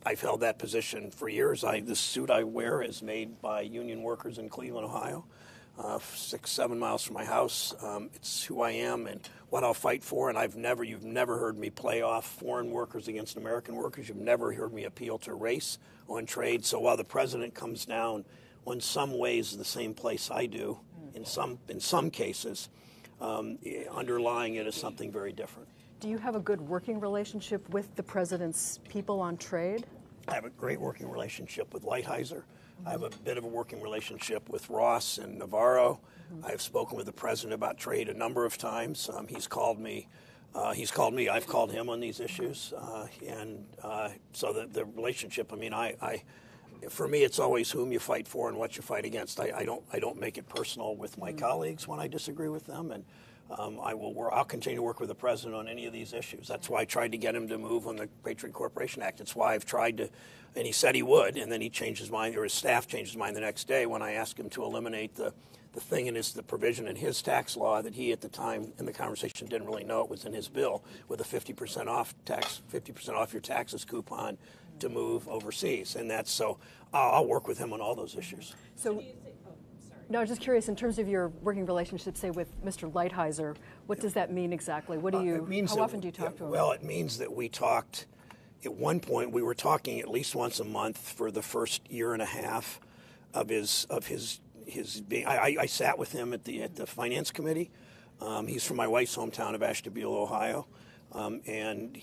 I've held that position for years. This suit I wear is made by union workers in Cleveland, Ohio, 6-7 miles from my house. It's who I am and what I'll fight for. And you've never heard me play off foreign workers against American workers. You've never heard me appeal to race on trade. So while the president comes down in some ways the same place I do, in some cases, underlying it is something very different. Do you have a good working relationship with the president's people on trade? I have a great working relationship with Lighthizer. I have a bit of a working relationship with Ross and Navarro. I've spoken with the president about trade a number of times. He's called me. I've called him on these issues, so the relationship. I mean, for me, it's always whom you fight for and what you fight against. I don't make it personal with my colleagues when I disagree with them, and I'll continue to work with the president on any of these issues. That's why I tried to get him to move on the Patriot Corporation Act. It's why I've tried to, and he said he would, and then he changed his mind, or his staff changed his mind the next day when I asked him to eliminate the thing in the provision in his tax law that he at the time in the conversation didn't really know it was in his bill, with a 50% off your taxes coupon to move overseas. And that's so I'll work with him on all those issues. So, no, I was just curious, in terms of your working relationship, say, with Mr. Lighthizer, what does that mean exactly? What do you, how often do you talk to him? Well, it means that we talked, at one point, we were talking at least once a month for the first year and a half of his being. I sat with him at the finance committee. He's from my wife's hometown of Ashtabula, Ohio. And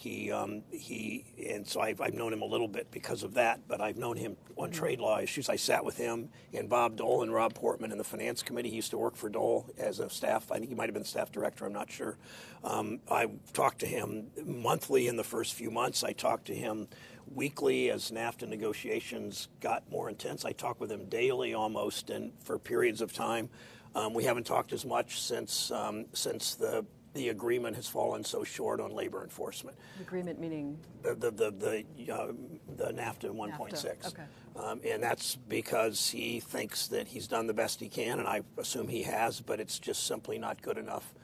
so I've known him a little bit because of that, but I've known him on trade law issues. I sat with him and Bob Dole and Rob Portman in the finance committee. He used to work for Dole as a staff. I think he might have been staff director. I'm not sure. I talked to him monthly in the first few months. I talked to him weekly as NAFTA negotiations got more intense. I talked with him daily almost, and for periods of time. We haven't talked as much since the agreement has fallen so short on labor enforcement. The agreement meaning? The NAFTA 1.6. Okay. And that's because he thinks that he's done the best he can, and I assume he has, but it's just simply not good enough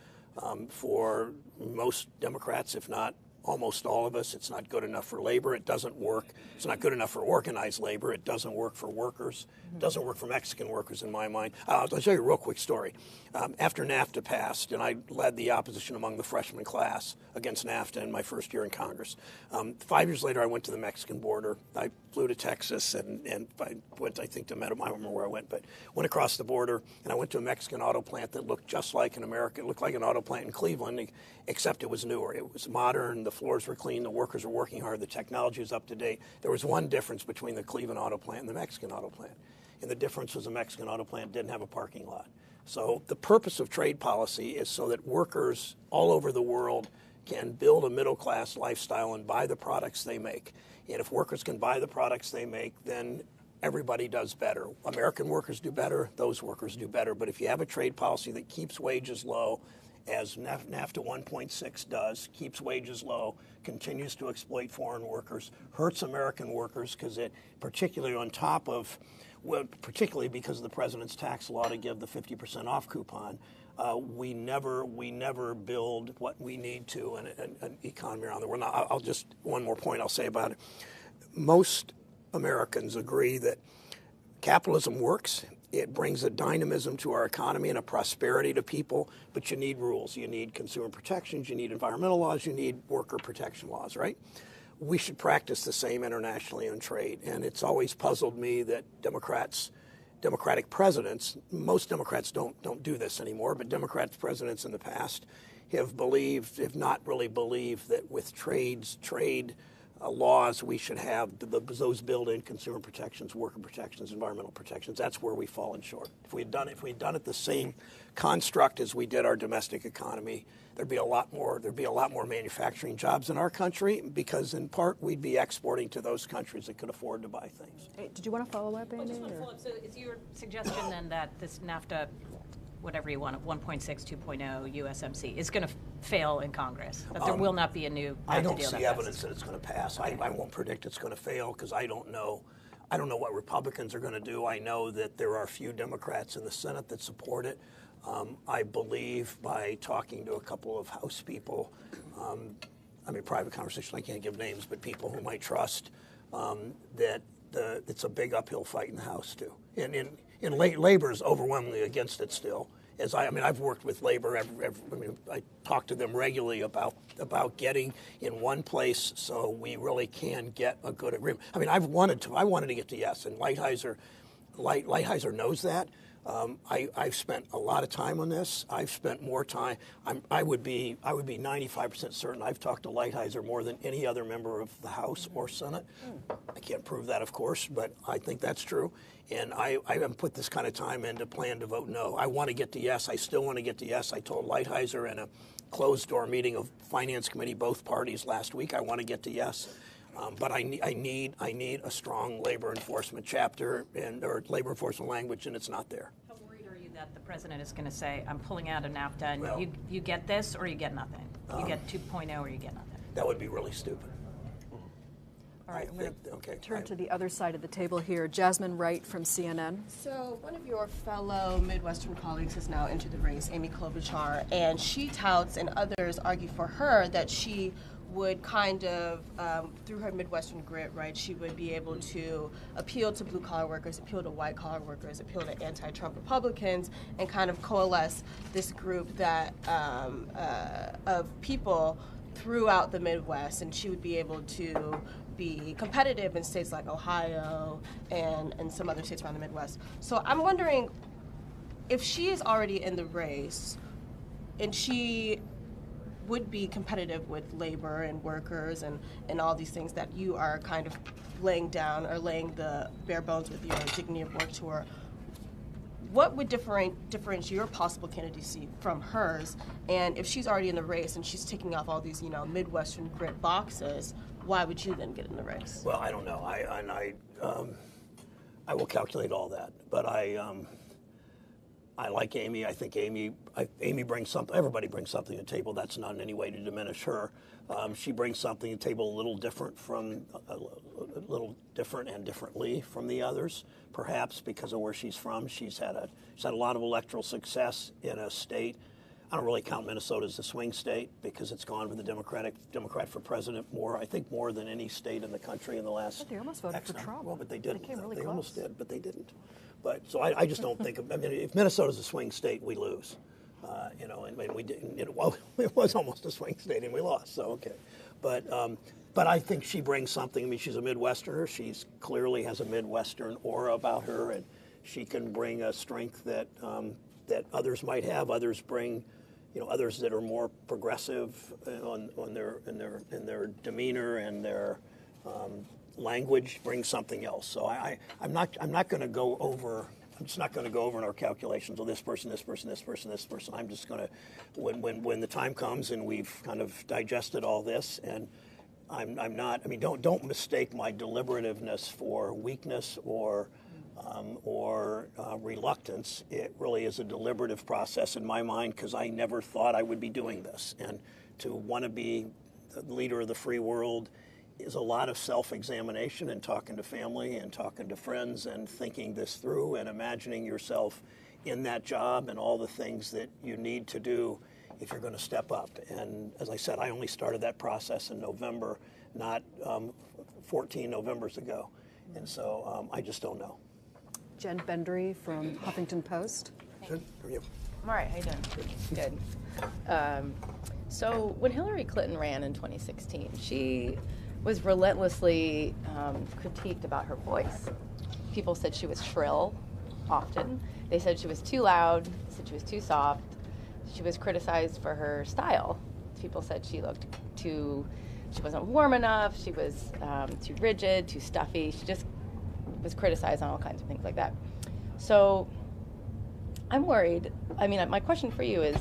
for most Democrats, if not almost all of us. It's not good enough for labor. It doesn't work. It's not good enough for organized labor. It doesn't work for workers. It doesn't work for Mexican workers, in my mind. I'll tell you a real quick story. After NAFTA passed, and I led the opposition among the freshman class against NAFTA in my first year in Congress. 5 years later, I went to the Mexican border. I flew to Texas, and I went, I think, to Mexico. I don't remember where I went, but went across the border, and I went to a Mexican auto plant that looked just like an American. It looked like an auto plant in Cleveland, except it was newer. It was modern. The floors were clean. The workers were working hard. The technology was up to date. There was one difference between the Cleveland auto plant and the Mexican auto plant, and the difference was the Mexican auto plant didn't have a parking lot. So the purpose of trade policy is so that workers all over the world can build a middle-class lifestyle and buy the products they make. And if workers can buy the products they make, then everybody does better. American workers do better, those workers do better. But if you have a trade policy that keeps wages low, as NAFTA 1.6 does, keeps wages low, continues to exploit foreign workers, hurts American workers because it, particularly on top of, well, particularly because of the president's tax law to give the 50% off coupon, we never build what we need to in an economy around the world. Now, I'll just, one more point I'll say about it. Most Americans agree that capitalism works. It brings a dynamism to our economy and a prosperity to people, but you need rules. You need consumer protections, you need environmental laws, you need worker protection laws, right? We should practice the same internationally on trade, and it's always puzzled me that Democratic presidents, most Democrats don't do this anymore, but Democratic presidents in the past have not really believed that with trade laws, we should have those built-in consumer protections, worker protections, environmental protections. That's where we've fallen short. If we'd done it the same construct as we did our domestic economy, there'd be a lot more manufacturing jobs in our country because, in part, we'd be exporting to those countries that could afford to buy things. Hey, did you want to follow up, Amy? I just want to follow up. So is your suggestion then that this NAFTA, whatever you want, 1.6, 2.0, USMC, is going to fail in Congress? That there will not be a new NAFTA I don't deal see evidence that it's going to pass. I won't predict it's going to fail because I don't know what Republicans are going to do. I know that there are a few Democrats in the Senate that support it. I believe by talking to a couple of House people, private conversation, I can't give names, but people whom I trust, that it's a big uphill fight in the House too. And labor is overwhelmingly against it still. I've worked with labor. I talk to them regularly about getting in one place so we really can get a good agreement. I wanted to get to yes, and Lighthizer knows that. I've spent a lot of time on this. I've spent more time. I would be 95% certain I've talked to Lighthizer more than any other member of the House or Senate. I can't prove that, of course, but I think that's true. And I haven't put this kind of time in to plan to vote no. I want to get to yes. I still want to get to yes. I told Lighthizer in a closed-door meeting of Finance Committee, both parties last week, I want to get to yes. But I need a strong labor enforcement chapter or labor enforcement language, and it's not there. How worried are you that the president is going to say, I'm pulling out of NAFTA, and you get this or you get nothing? You get 2.0 or you get nothing? That would be really stupid. All right, I'm going to turn to the other side of the table here. Jasmine Wright from CNN. So one of your fellow Midwestern colleagues has now entered the race, Amy Klobuchar, and she touts and others argue for her that she would kind of, through her Midwestern grit, right, she would be able to appeal to blue-collar workers, appeal to white-collar workers, appeal to anti-Trump Republicans, and kind of coalesce this group that of people throughout the Midwest, and she would be able to be competitive in states like Ohio and some other states around the Midwest. So I'm wondering if she is already in the race and she would be competitive with labor and workers and all these things that you are kind of laying down or laying the bare bones with your Dignity of Work tour, what would differentiate your possible candidacy from hers? And if she's already in the race and she's ticking off all these, Midwestern grit boxes, why would you then get in the race? Well, I don't know. I will calculate all that, but I like Amy. I think Amy brings something. Everybody brings something to the table. That's not in any way to diminish her. She brings something to the table a little different and differently from the others, perhaps because of where she's from. She's had a lot of electoral success in a state. I don't really count Minnesota as a swing state because it's gone with the Democrat for president more than any state in the country in the last. But they almost voted for Trump. Well, but they didn't. They came really They close. almost did, but they didn't. But so I just don't think. If Minnesota's a swing state, we lose. And we didn't. It was almost a swing state, and we lost. So okay, but I think she brings something. She's a Midwesterner. She's clearly has a Midwestern aura about her, and she can bring a strength that others might have. Others bring. Others that are more progressive in their demeanor and their language bring something else. So I'm not going to go over. I'm just not going to go over in our calculations. Well, this person, this person, this person, this person. I'm just going to, when the time comes and we've kind of digested all this, and I'm not. I mean, don't mistake my deliberativeness for weakness or reluctance. It really is a deliberative process in my mind because I never thought I would be doing this. And to want to be the leader of the free world is a lot of self-examination and talking to family and talking to friends and thinking this through and imagining yourself in that job and all the things that you need to do if you're going to step up. And as I said, I only started that process in November, not 14 Novembers ago. And so I just don't know. Jen Bendry from Huffington Post. Jen, how are you? I'm all right. How you doing? Good. So when Hillary Clinton ran in 2016, she was relentlessly critiqued about her voice. People said she was shrill often. They said she was too loud, said she was too soft. She was criticized for her style. People said she wasn't warm enough, she was too rigid, too stuffy. She just was criticized on all kinds of things like that. So I'm worried. I mean, my question for you is,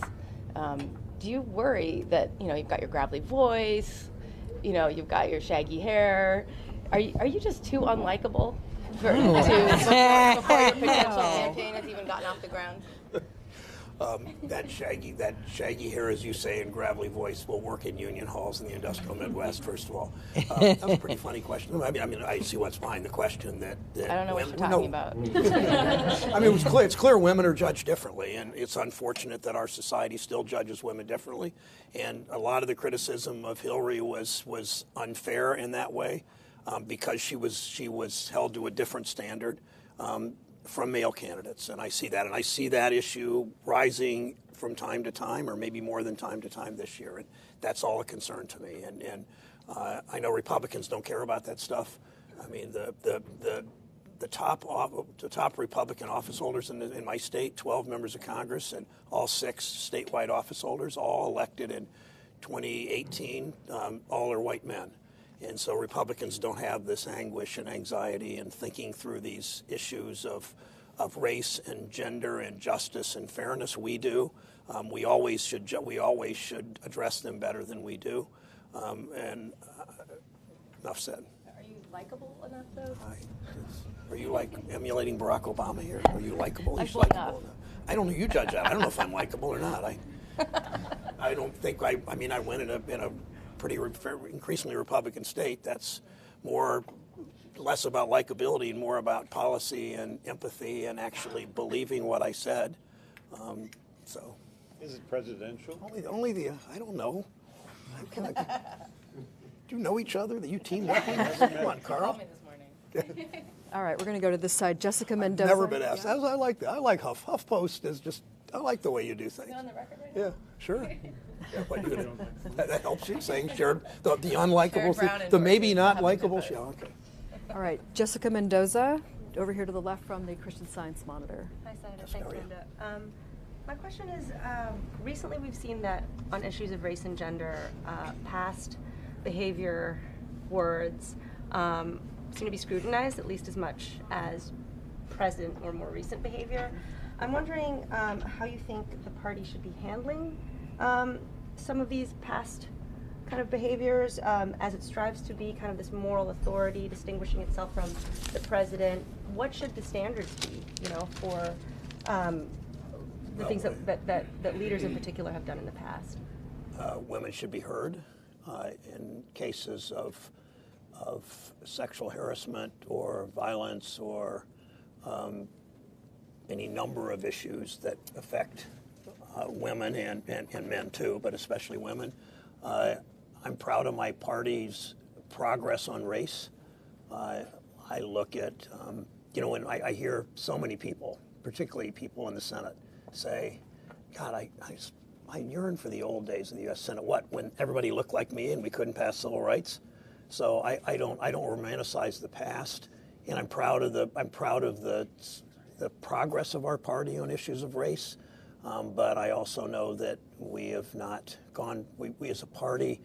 do you worry that, you've got your gravelly voice, you've got your shaggy hair. Are you just too unlikable before your potential campaign has even gotten off the ground? That shaggy hair, as you say, and gravelly voice will work in union halls in the industrial Midwest. First of all, that's a pretty funny question. I mean, I see what's behind the question. That I don't know what you're talking about. I mean, it's clear women are judged differently, and it's unfortunate that our society still judges women differently. And a lot of the criticism of Hillary was unfair in that way, because she was held to a different standard from male candidates, and I see that. And I see that issue rising from time to time, or maybe more than time to time this year, and that's all a concern to me. And I know Republicans don't care about that stuff. I mean, the top Republican office holders in my state, 12 members of Congress, and all 6 statewide office holders, all elected in 2018, all are white men. And so Republicans don't have this anguish and anxiety and thinking through these issues of race and gender and justice and fairness. We do. We always should address them better than we do. And enough said. Are you likable enough, though? Are you like emulating Barack Obama here? Are you likable? I'm He's likable enough. enough. I don't know. You judge that. I don't know if I'm likable or not. I don't think I mean, I went in a pretty increasingly Republican state. That's less about likability and more about policy and empathy and actually believing what I said. So, is it presidential? Only the I don't know. Do you know each other? That you teamed up with? Come on, Carl. All right, we're going to go to this side. Jessica Mendoza. Never been asked. I like that. I like HuffPost is just. I like the way you do things. You on the record right now? Yeah, sure. That helps you saying Sherrod, the unlikable, Brown the maybe not likable. Yeah, okay. All right, Jessica Mendoza, over here to the left from the Christian Science Monitor. Hi, Senator. Thanks, Linda. My question is, recently we've seen that on issues of race and gender, past behavior words seem to be scrutinized at least as much as present or more recent behavior. I'm wondering how you think the party should be handling some of these past kind of behaviors as it strives to be kind of this moral authority, distinguishing itself from the president. What should the standards be, for the things that leaders in particular have done in the past? Women should be heard in cases of sexual harassment or violence or any number of issues that affect women and men too, but especially women. I'm proud of my party's progress on race. I look at, when I hear so many people, particularly people in the Senate, say, God, I yearn for the old days of the U.S. Senate. What, when everybody looked like me and we couldn't pass civil rights? So I don't romanticize the past, and I'm proud of the progress of our party on issues of race. But I also know that we have not gone. We as a party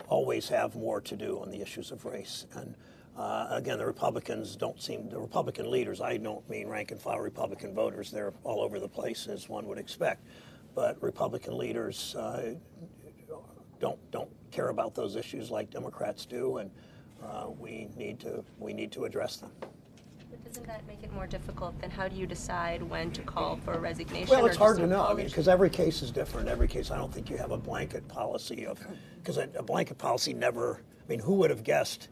always have more to do on the issues of race. And again, the Republican leaders. I don't mean rank and file Republican voters. They're all over the place, as one would expect. But Republican leaders don't care about those issues like Democrats do, and we need to address them. But doesn't that make it more difficult? Then how do you decide when to call for a resignation? Well, or it's hard just to know. I call mean, it- because every case is different. Every case, I don't think you have a blanket policy of, because a blanket policy never. I mean, who would have guessed?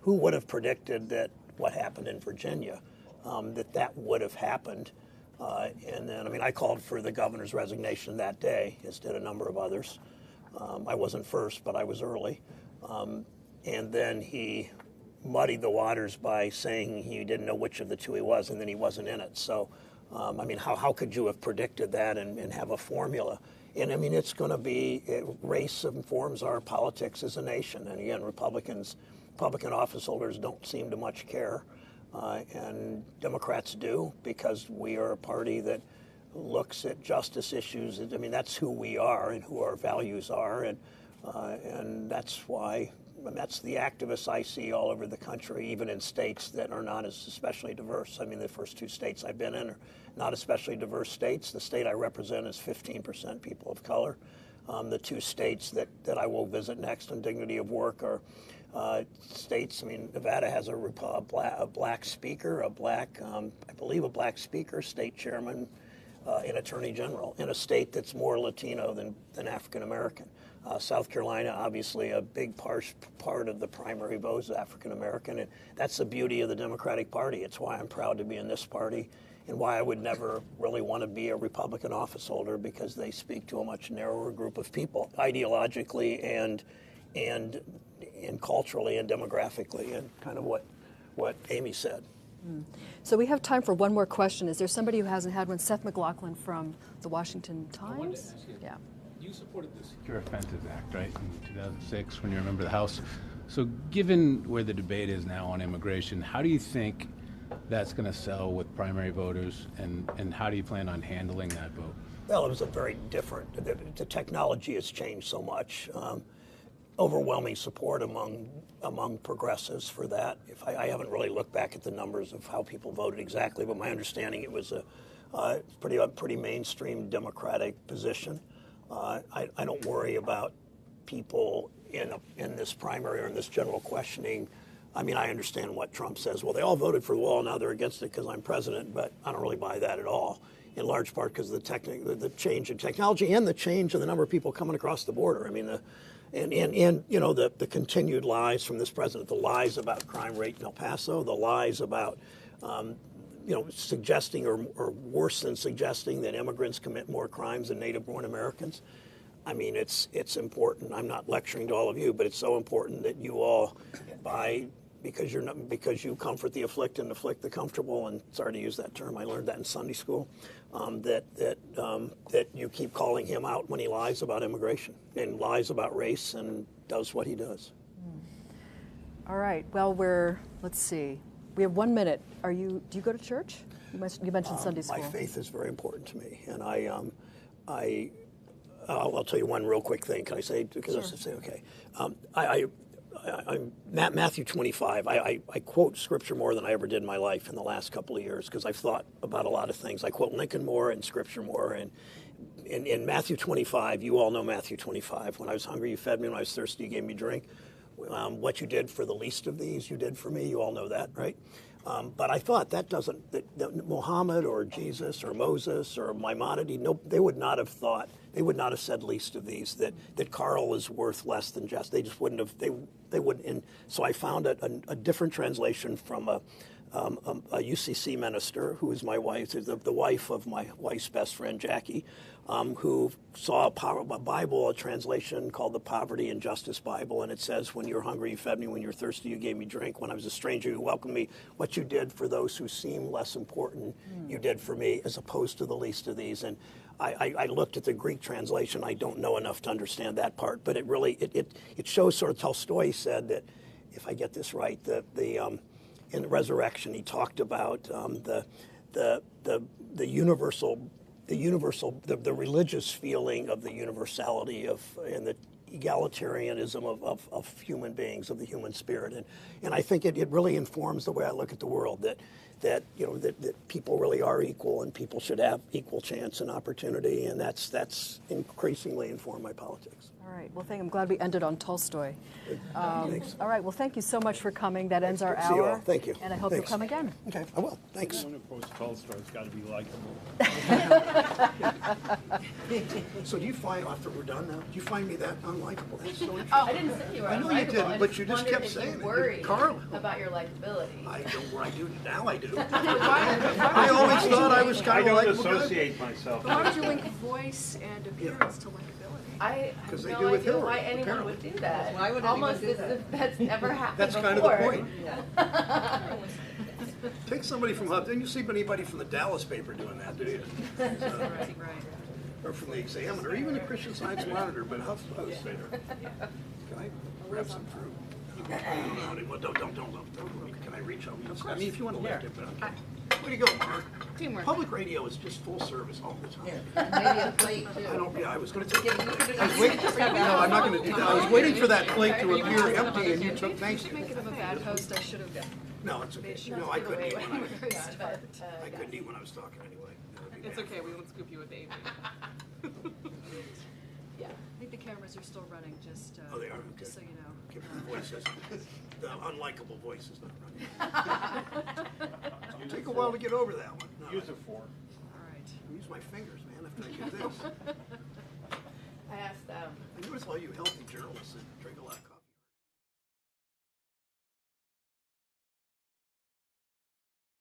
Who would have predicted that what happened in Virginia, that would have happened? And then, I mean, I called for the governor's resignation that day, as did a number of others. I wasn't first, but I was early. And then he muddied the waters by saying he didn't know which of the two he was, and then he wasn't in it. So, I mean, how could you have predicted that and have a formula? And I mean, it's going to be, race informs our politics as a nation. And again, Republican office holders don't seem to much care. And Democrats do, because we are a party that looks at justice issues. I mean, that's who we are and who our values are. And that's why, and that's the activists I see all over the country, even in states that are not as especially diverse. I mean, the first two states I've been in are not especially diverse states. The state I represent is 15% people of color. The two states that I will visit next on dignity of work are states. I mean, Nevada has a black speaker, I believe a black speaker, state chairman, and attorney general in a state that's more Latino than African American. South Carolina, obviously, a big part of the primary vote is African American, and that's the beauty of the Democratic Party. It's why I'm proud to be in this party, and why I would never really want to be a Republican office holder, because they speak to a much narrower group of people, ideologically and culturally and demographically, and kind of what Amy said. So we have time for one more question. Is there somebody who hasn't had one? Seth McLaughlin from the Washington I wanted to Times. ask you, Yeah. you supported the Secure Offenses Act, right, in 2006 when you were a member of the House. So given where the debate is now on immigration, how do you think that's going to sell with primary voters, and how do you plan on handling that vote? Well, it was a very different, the technology has changed so much. Overwhelming support among progressives for that. I haven't really looked back at the numbers of how people voted exactly, but my understanding it was a pretty mainstream Democratic position. I don't worry about people in this primary or in this general questioning. I mean, I understand what Trump says. Well, they all voted for the wall, now they're against it because I'm president, but I don't really buy that at all, in large part because of the change in technology and the change in the number of people coming across the border. I mean, and you know, the continued lies from this president, the lies about crime rate in El Paso, the lies about you know, suggesting or worse than suggesting that immigrants commit more crimes than native-born Americans. I mean, it's important. I'm not lecturing to all of you, but it's so important that you all, because you comfort the afflicted and afflict the comfortable. And sorry to use that term, I learned that in Sunday school. That you keep calling him out when he lies about immigration and lies about race and does what he does. All right. Well, let's see. We have 1 minute. Do you go to church? You mentioned Sunday school. My faith is very important to me, and I'll tell you one real quick thing. Can I say? Because Sure. I say okay. I'm Matthew 25. I quote Scripture more than I ever did in my life in the last couple of years because I've thought about a lot of things. I quote Lincoln more and Scripture more. And in Matthew 25, you all know Matthew 25. When I was hungry, you fed me. When I was thirsty, you gave me drink. What you did for the least of these, you did for me. You all know that, right? But I thought that Muhammad or Jesus or Moses or Maimonides, they would not have thought, they would not have said least of these, that Carl is worth less than just. They just wouldn't have, they wouldn't. And so I found a different translation from a UCC minister who is my wife, the wife of my wife's best friend, Jackie, who saw a Bible, a translation called the Poverty and Justice Bible, and it says, when you're hungry, you fed me, when you're thirsty, you gave me drink, when I was a stranger, you welcomed me. What you did for those who seem less important, you did for me, as opposed to the least of these. And I looked at the Greek translation. I don't know enough to understand that part, but it really, it shows, sort of Tolstoy said that, if I get this right, in the resurrection, he talked about the religious feeling of the universality and the egalitarianism of human beings, of the human spirit, and I think it really informs the way I look at the world. That people really are equal and people should have equal chance and opportunity, and that's increasingly informed my politics. All right. Well, I'm glad we ended on Tolstoy. Thanks. All right. Well, thank you so much for coming. That ends our See you hour. all. Thank you. And I hope Thanks. you'll come again. Okay, I will. Thanks. Anyone who quotes Tolstoy's got to be likable. So do you find, after we're done now, do you find me that unlikable? That's so interesting. I didn't say you were I know you unlikable. didn't, I but you just wondered kept if you saying it. worried Carl. about your likability. I don't, I do, now I do. I always thought I was I kind of don't likable guy. associate myself. Why would you link voice and appearance to likability? I Because have they no do with idea Hillary, why anyone apparently. would do that. Why would anyone Almost do as that? if that's never happened That's kind of before. the point. Take somebody from, didn't you see anybody from the Dallas paper doing that, do you? Right. Or from the Examiner, or even the Christian Science Monitor, but HuffPost there. Can I grab some fruit? Don't. Can I reach out? I mean, if you want to lift it, but okay. Way to go, Mark. Teamwork. Public radio is just full service all the time. Maybe a plate too. I don't, yeah, I was going to take. I was waiting. No, I'm not going to do that. I was waiting for that plate to appear empty, and you took. Thanks. Make it of a bad host. I should have No, it's okay. made sure No, to I give couldn't away eat when when we were start. I couldn't eat when I was talking anyway. It's okay, we won't scoop you a baby. Yeah. I think the cameras are still running. Just Oh, they are? Just so you know. Okay, the voices, the unlikable voice is not running. It'll take a while to get over that one. No, Use a fork. All right. Use my fingers, man, if I get this. I asked I notice all you healthy journalists that drink a lot of coffee.